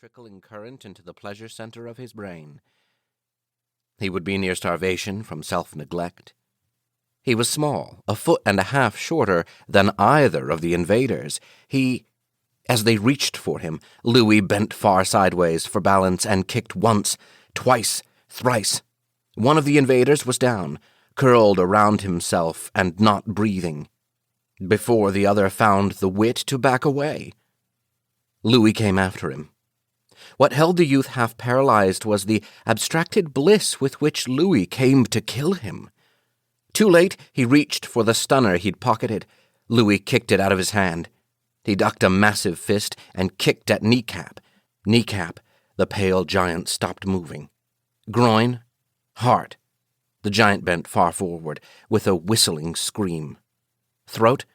trickling current into the pleasure center of his brain. He would be near starvation from self-neglect. He was small, 1.5 feet shorter than either of the invaders. As they reached for him, Louis bent far sideways for balance and kicked once, twice, thrice. One of the invaders was down, curled around himself and not breathing, before the other found the wit to back away. Louis came after him. What held the youth half paralyzed was the abstracted bliss with which Louis came to kill him. Too late, he reached for the stunner he'd pocketed. Louis kicked it out of his hand. He ducked a massive fist and kicked at kneecap. Kneecap, the pale giant stopped moving. Groin, heart. The giant bent far forward with a whistling scream. Throat,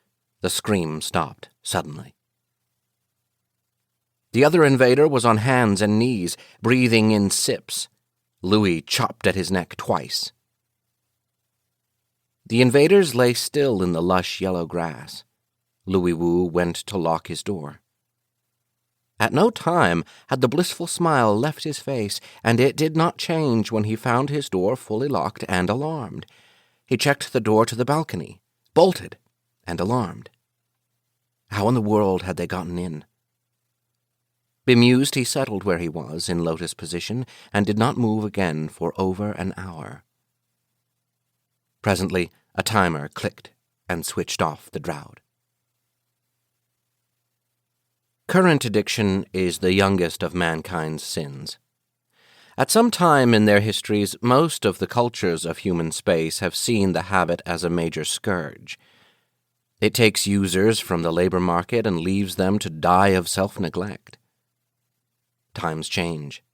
the scream stopped suddenly. The other invader was on hands and knees, breathing in sips. Louis chopped at his neck twice. The invaders lay still in the lush yellow grass. Louis Wu went to lock his door. At no time had the blissful smile left his face, and it did not change when he found his door fully locked and alarmed. He checked the door to the balcony, bolted, and alarmed. How in the world had they gotten in? Bemused, he settled where he was, in lotus position, and did not move again for over an hour. Presently, a timer clicked and switched off the drought. Current addiction is the youngest of mankind's sins. At some time in their histories, most of the cultures of human space have seen the habit as a major scourge. It takes users from the labor market and leaves them to die of self-neglect. Times change.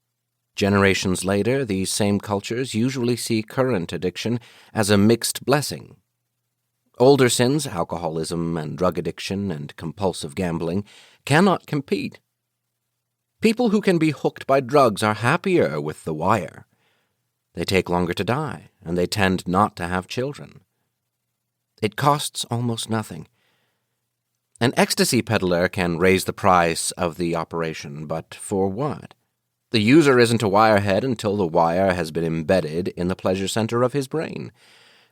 Generations later, these same cultures usually see current addiction as a mixed blessing. Older sins, alcoholism and drug addiction and compulsive gambling, cannot compete. People who can be hooked by drugs are happier with the wire. They take longer to die, and they tend not to have children. It costs almost nothing. An ecstasy peddler can raise the price of the operation, but for what? The user isn't a wirehead until the wire has been embedded in the pleasure center of his brain.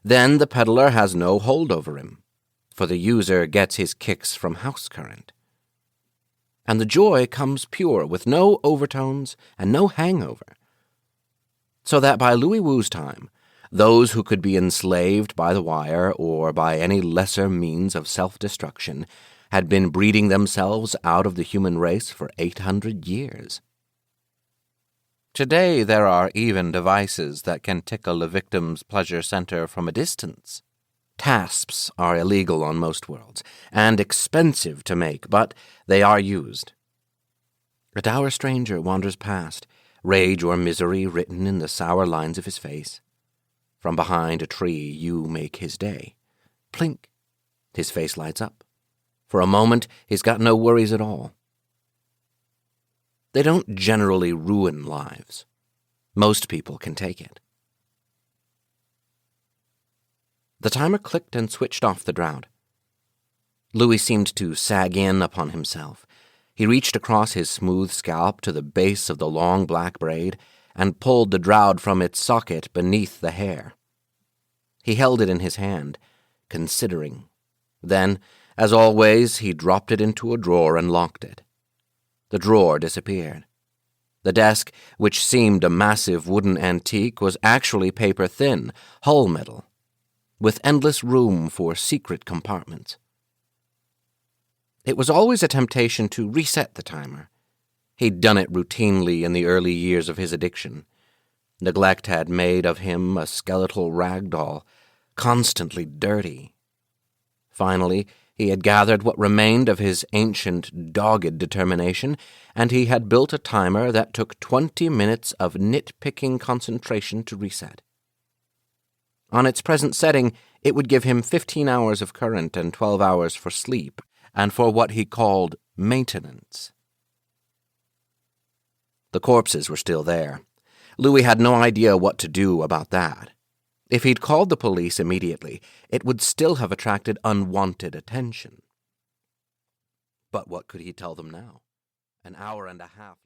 Then the peddler has no hold over him, for the user gets his kicks from house current. And the joy comes pure, with no overtones and no hangover. So that by Louis Wu's time, those who could be enslaved by the wire or by any lesser means of self-destruction had been breeding themselves out of the human race for 800 years. Today there are even devices that can tickle a victim's pleasure center from a distance. TASPs are illegal on most worlds, and expensive to make, but they are used. A dour stranger wanders past, rage or misery written in the sour lines of his face. From behind a tree you make his day. Plink! His face lights up. For a moment he's got no worries at all. They don't generally ruin lives. Most people can take it. The timer clicked and switched off the drought. Louis seemed to sag in upon himself. He reached across his smooth scalp to the base of the long black braid and pulled the drought from its socket beneath the hair. He held it in his hand, considering. Then, as always, he dropped it into a drawer and locked it. The drawer disappeared. The desk, which seemed a massive wooden antique, was actually paper-thin, hull metal, with endless room for secret compartments. It was always a temptation to reset the timer. He'd done it routinely in the early years of his addiction. Neglect had made of him a skeletal rag doll, constantly dirty. Finally, he had gathered what remained of his ancient, dogged determination, and he had built a timer that took 20 minutes of nitpicking concentration to reset. On its present setting, it would give him 15 hours of current and 12 hours for sleep, and for what he called maintenance. The corpses were still there. Louis had no idea what to do about that. If he'd called the police immediately, it would still have attracted unwanted attention. But what could he tell them now? An hour and a half